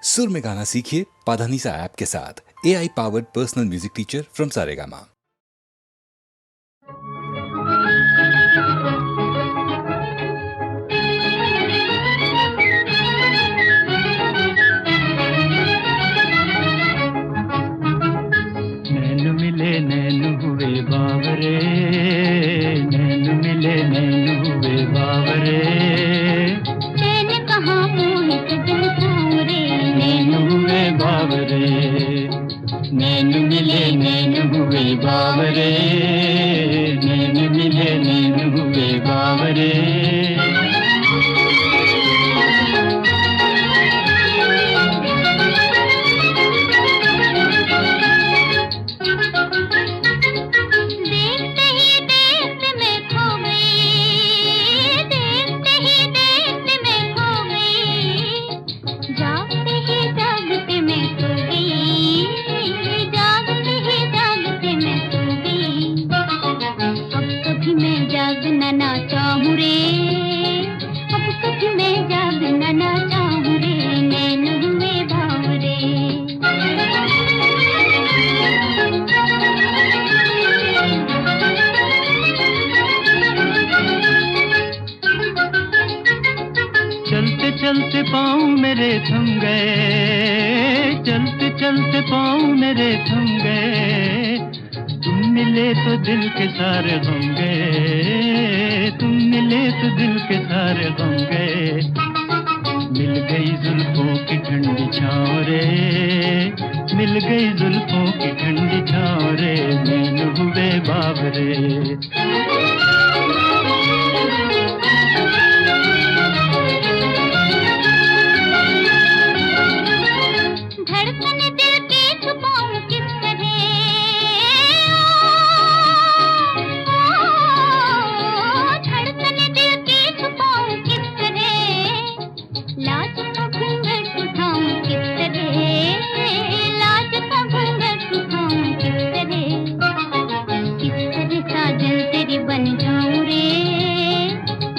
सुर में गाना सीखिए पाधानीसा ऐप के साथ। AI powered personal music teacher from Saregama. नैन मिले नैन हुए बावरे, नैन मिले नैन हुए बावरे, नैन कहाँ मोहित दिल सांवरे, नैन हुए बावरे, नैन मिले नैन हुए बावरे, नैन मिले नैन हुए बावरे। ना चाहूँ रे, अब कभी मैं जागना ना चाहूँ रे, नैन हुए बावरे। चलते चलते पाँव मेरे थम गए, चलते चलते पाँव मेरे थम गए, तुम मिले तो दिल के सारे गम गए, तुम मिले तो दिल के सारे गम गए। मिल गई जुल्फों की ठंडी छाँव रे, मिल गई जुल्फों की ठंडी छाँव रे, नैन हुए बावरे। धड़कन दिल की छुपाऊं किस तरह, धड़कन दिल की छुपाऊं किस तरह, लाज का घूंघट उठाऊं किस तरह, लाज का घूंघट उठाऊं किस तरह साजन तेरी बन जाऊं रे,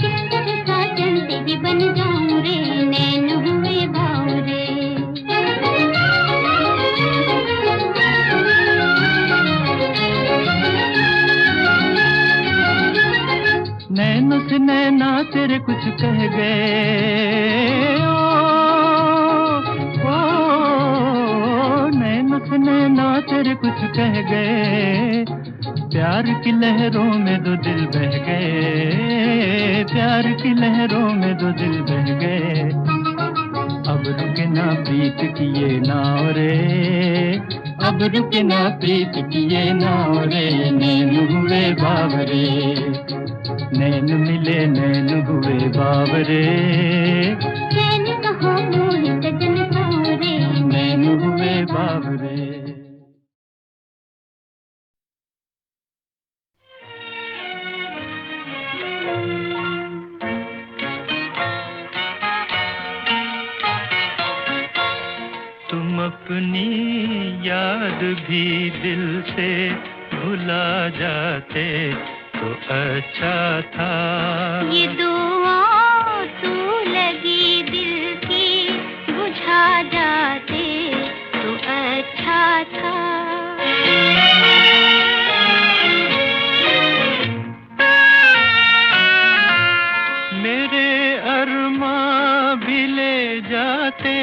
किस तरह साजन तेरी बन जाऊं रे, नैन हुए बावरे। नैनों से नैना तेरे कुछ कह गए, ओ नैनों से नैना तेरे कुछ कह गए, प्यार की लहरों में दो दिल बह गए, प्यार की लहरों में दो दिल बह गए। अब रुके ना प्रीत की ये नाव रे, अब रुके ना प्रीत की ये नाव रे, नैन हुए बावरे, नैन मिले नैन हुए बावरे, नैन कहाँ मोहित दिल सांवरे, नैन हुए बावरे। तुम अपनी याद भी दिल से भुला जाते तो अच्छा था, ये दुआ तू लगी दिल की बुझा जाते तो अच्छा था। मेरे अरमां भी ले जाते,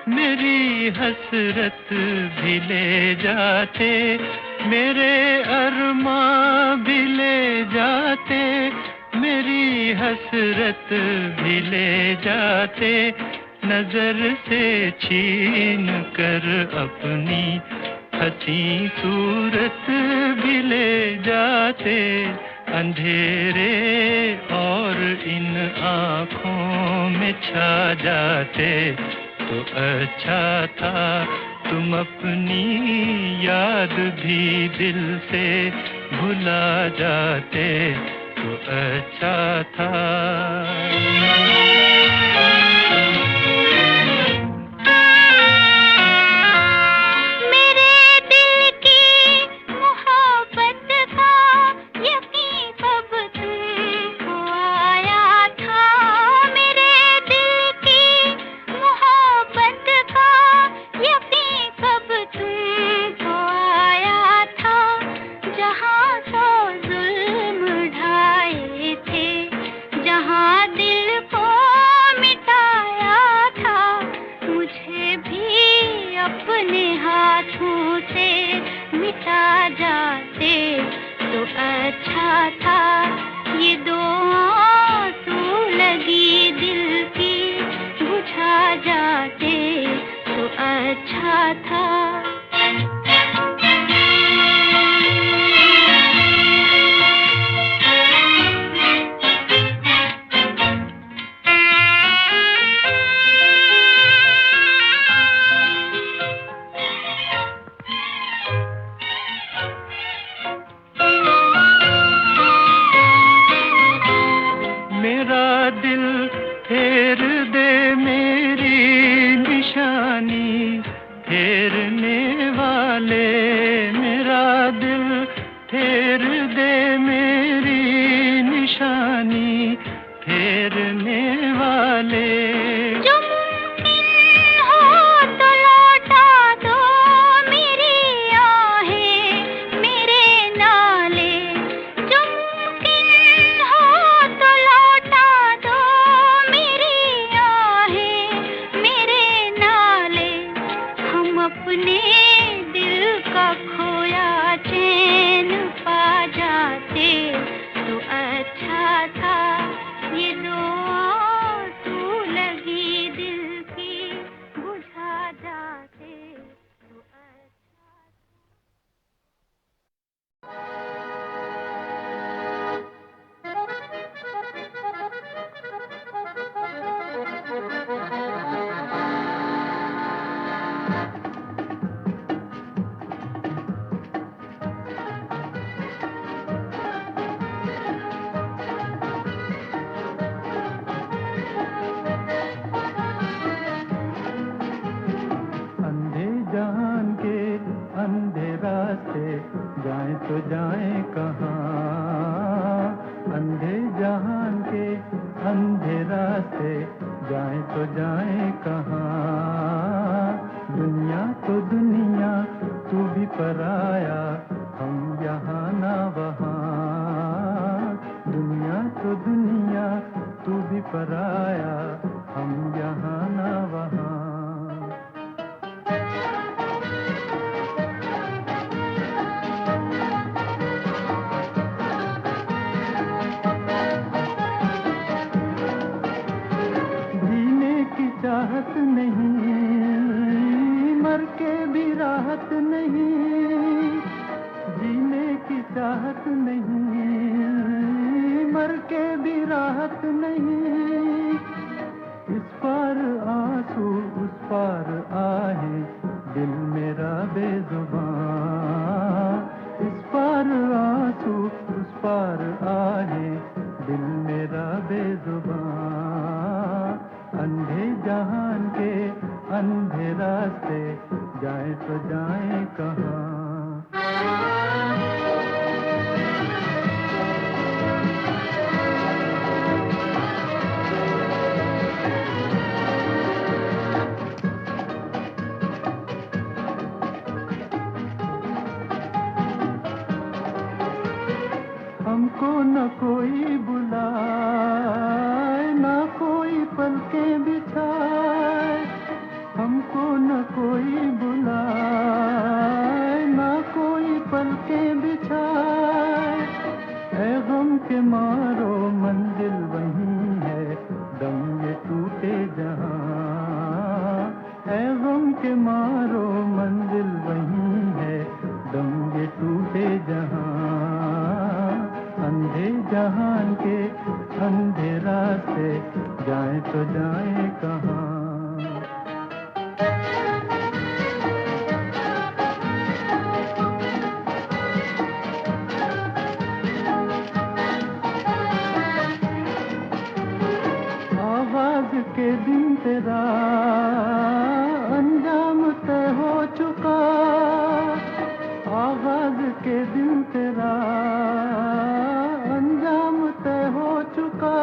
मेरी हसरत भी ले जाते, मेरे अरमां भी ले जाते, मेरी हसरत भी ले जाते, नजर से छीन कर अपनी हंसी सूरत भी ले जाते, अंधेरे और इन आँखों में छा जाते तो अच्छा था। तुम अपनी याद भी दिल से भुला जाते तो अच्छा था। आया था मेरे दिल की मोहब्बत का बुझा जाते तो अच्छा था। ये दो आंसू लगी दिल की बुझा जाते तो अच्छा था। मेरा दिल फेर दे मेरी निशानी फेरने वाले, मेरा दिल फेर दे मेरी निशानी फेरने वाले। जो मुमकिन हो तो लौटा दो मेरी आहें, मेरे नाले। जो मुमकिन हो तो लौटा दो मेरी आहें, मेरे नाले। हम अपने दिल का खोया चैन पा जाते तो अच्छा था। ये दो आंसू लगी दिल की बुझा जाते तो अच्छा था। अंधे जहान के अंधे रास्ते जाएं तो जाएं कहाँ। अंधे जहान के अंधे रास्ते जाएं तो जाएं कहाँ। दुनिया तो दुनिया तू भी पराया, हम यहाँ ना वहाँ। दुनिया तो दुनिया तू भी पराया, हम यहाँ ना वहाँ। जीने की चाहत नहीं, मर के भी राहत नहीं। जीने की चाहत नहीं, मर के भी राहत नहीं। इस पार आंसू उस पार आहे, दिल मेरा बेजुबान। इस पार आंसू उस पार आहे, दिल मेरा बेजुबान। अंधे जहान के अंधे रास्ते जाएं तो जाएं कहाँ। हमको न कोई बुलाए, न कोई पलकें बिछाए। हमको न कोई बुलाए, न कोई पलकें बिछाए। ऐ गम के मारो मंजिल वहीं है, दम ये टूटे जहां। ऐ गम के मारो मंजिल वहीं है, दम ये टूटे जहां। अंधे जहान के अंधे रास्ते जाएं तो जाएं कहाँ। आवाज के दिन तेरा अंजाम तय हो चुका। आवाज के दिन तेरा अंजाम तय हो चुका।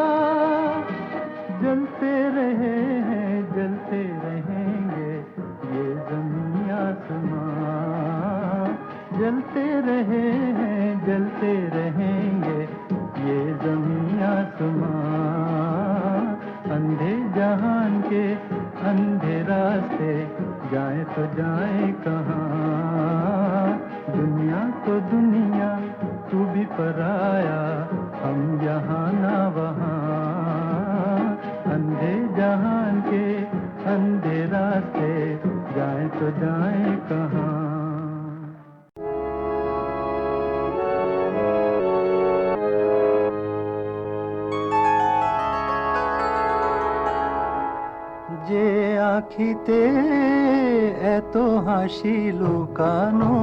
जलते रहे हैं जलते रहेंगे ये ज़मीं आसमां। जलते रहे हैं जलते रहेंगे ये ज़मीं आसमां। अंधे जहान के अंधे रास्ते जाएं तो जाएं कहाँ। दुनिया तो दुनिया, तू भी पराया, हम यहाँ ना वहाँ, अंधे जहान के अंधे रास्ते, जाएं तो जाएं कहाँ। যে আখিতে এত হাসি লুকানো,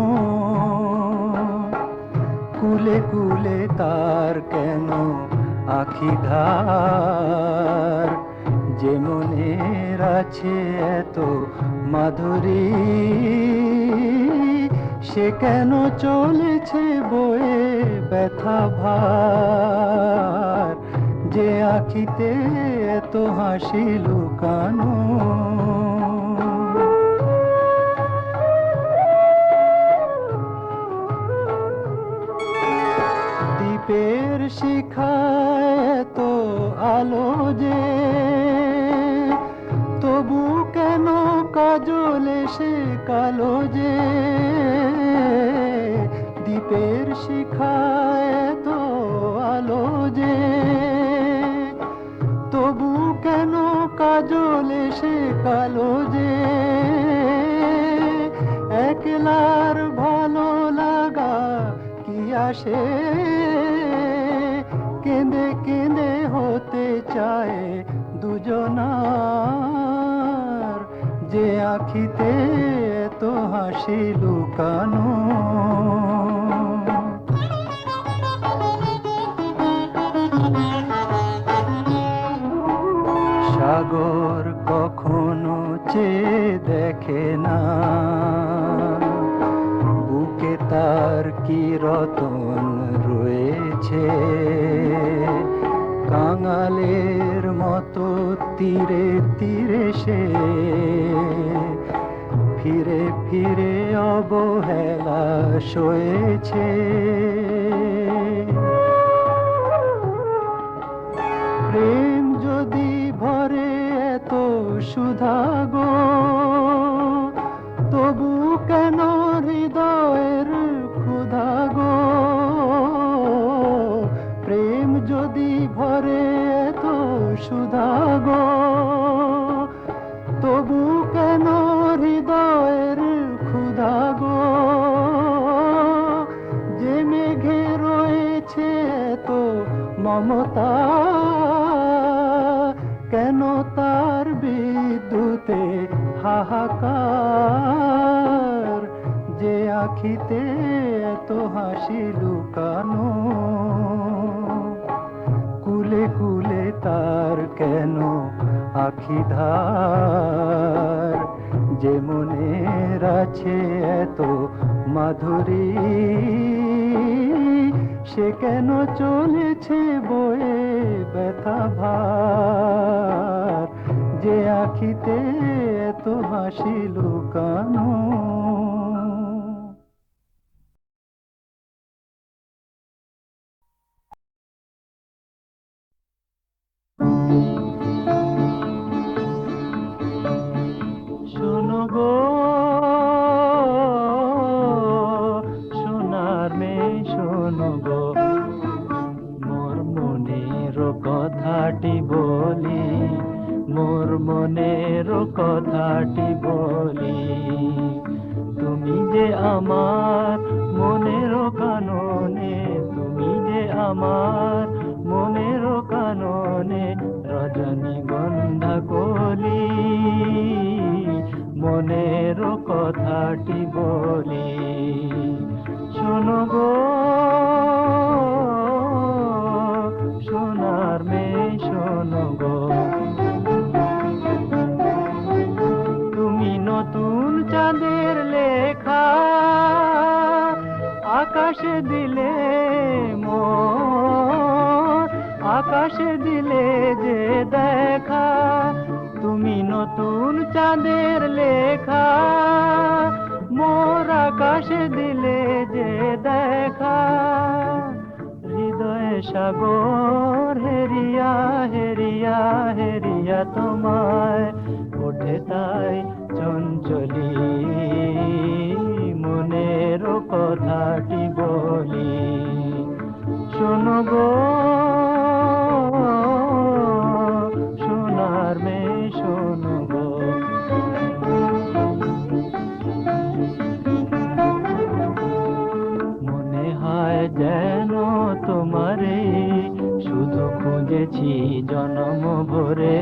কুলে কুলে তার কেন আখি ধার, যে মনের আছে এত মাধুরী, সে কেন চলেছে বয়ে ব্যথা ভার, যে আখিতে এত হাসি লুকানো। দ্বীপের শিখায় এত আলো যে, তবু কেন কাজল এসে কালো যে, দ্বীপের শিখায় এত আলো যে, তবু কেন কাজল এসে কালো যে, একলার ভালো লাগা কি আসে, কেঁদে কেঁদে হতে চায় দুজনার, যে আখিতে এত হাসি লুকানো। সাগর কখনো চেয়ে দেখে না, বুকে তার কি রতন রয়েছে, কাঙালের মতো তীরে তীরে সে ফিরে ফিরে অবহেলা সয়েছে। প্রেম যদি ভরে এত সুধা গো, তবু কেন হৃদয়ের ক্ষুধা গো, প্রেম যদি ভরে এত সুধা গো, তবু কেন হৃদয়ের ক্ষুধা গো, যে মেঘে রয়েছে এত মমতা, কেন তার বিদ্যুতে হাহাকার, যে আখিতে এত হাসি লুকানো, কুলে কুলে তার কেন আখি ধার, যে মনের আছে এত মাধুরী, সে কেন চলেছে বয়ে ব্যথা ভার, যে আখিতে এত হাসি লুকানো। শোনো গো সোনার মেয়ে, শোনো গো, মোর মনের কথাটি বলি, মোর মনের কথাটি বলি, তুমি যে আমার মনের কাননে, তুমি যে আমার মনের কাননে, রজনীগন্ধা কলি, মনের কথাটি বলি। শোনো গো সোনার মেয়ে, শোনো গো, তুমি নতুন চাঁদের লেখা আকাশে দিলে মোর, আকাশে দিলে যে দেখা, তুমি নতুন চাঁদের লেখা মোর, আকাশে দিলে যে দেখা, হৃদয়ে সাগর হেরিয়া হেরিয়া হেরিয়া তোমায় ওঠে তাই চঞ্চলী, মনের কথা গো সোনার মেয়ে শোনো গো। মনে হয় যেন তোমারে শুধু খুঁজেছি জনম ভরে।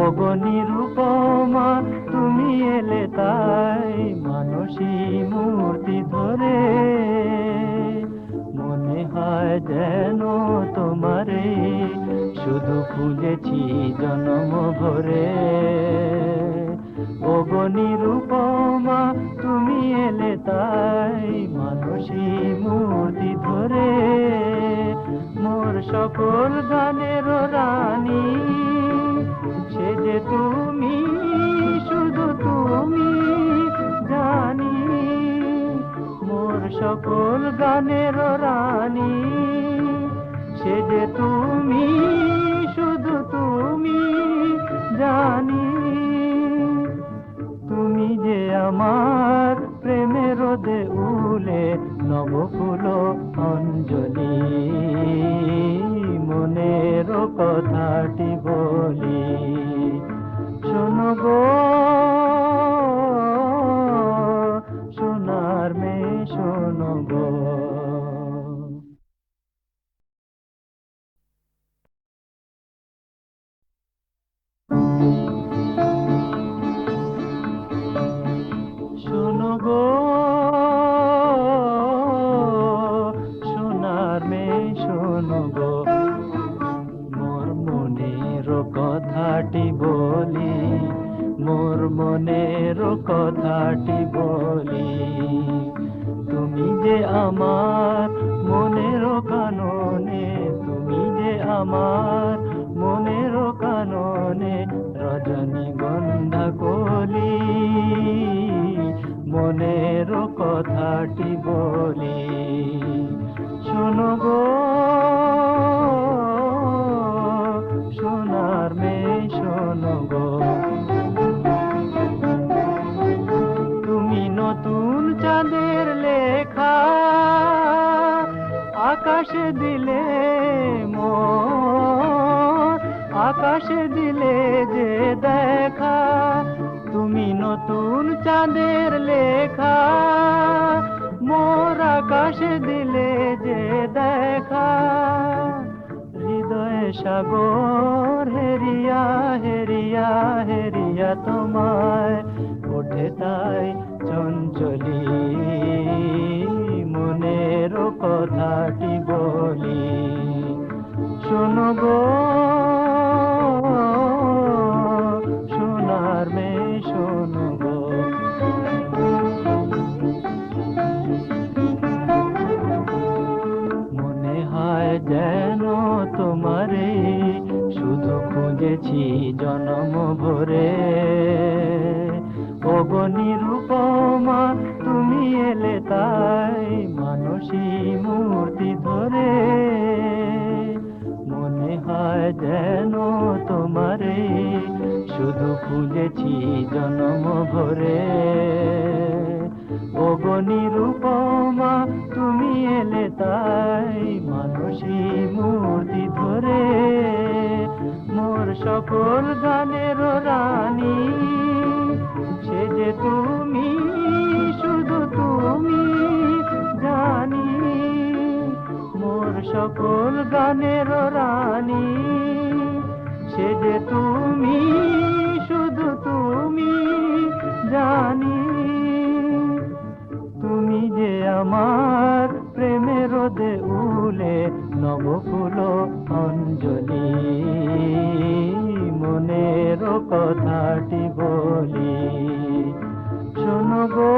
ওগো নিরুপমা তুমি এলে তাই মানসী মূর্তি ধরে। মনে হয় যেন তোমারে শুধু খুঁজেছি জনম ভরে। ওগো নিরুপমা তুমি এলে তাই মানসী মূর্তি ধরে। মোর সকল গানের রানী সে যে তুমি, শুধু তুমি জানি। মোর সকল গানের রানী সে যে তুমি, শুধু তুমি জানি। তুমি যে আমার প্রেমের দেউলে নবকুল অঞ্জলি। মনের কথাটি বলি শোনো গো সোনার মেয়ে শোনো গো। শোনো গো সোনার মেয়ে শোনো গো। মোর মনের কথাটি বলি, মোর মনের কথাটি বলি। তুমি যে আমার মনের কাননে, তুমি যে আমার মনের কাননে রজনীগন্ধা কলি। মনের কথাটি বলি শোনো গো সোনার মেয়ে শোনো গো। তুমি নতুন চাঁদের লেখা আকাশে দিলে মোর, আকাশে দিলে যে দেখা। তুমি নতুন চাঁদের লেখা মোর আকাশে দিলে যে দেখা। হৃদয়ে সাগর হেরিয়া হেরিয়া হেরিয়া তোমায় ওঠে তাই চঞ্চলি। মনের কথাটি বলি শোনো গো সোনার মেয়ে শোনো গো। মনে হয় যেন তোমারে শুধু খুঁজেছি জনম ভরে। ওগো নিরুপমা তুমি এলে তাই মানসী মূর্তি ধরে। মনে হয় যেন তোমারে শুধু খুঁজেছি জনম ভরে। ওগো নিরুপমা তুমি এলে তাই মানসী মূর্তি ধরে। মোর সকল গানের রানী সে যে তুমি, শুধু তুমি জানি। মোর সকল গানের রানী সে যে তুমি, শুধু তুমি জানি। তুমি যে আমার প্রেমের দেউলে নবকুল অঞ্জলি। মনের কথাটি বলি শোনো গো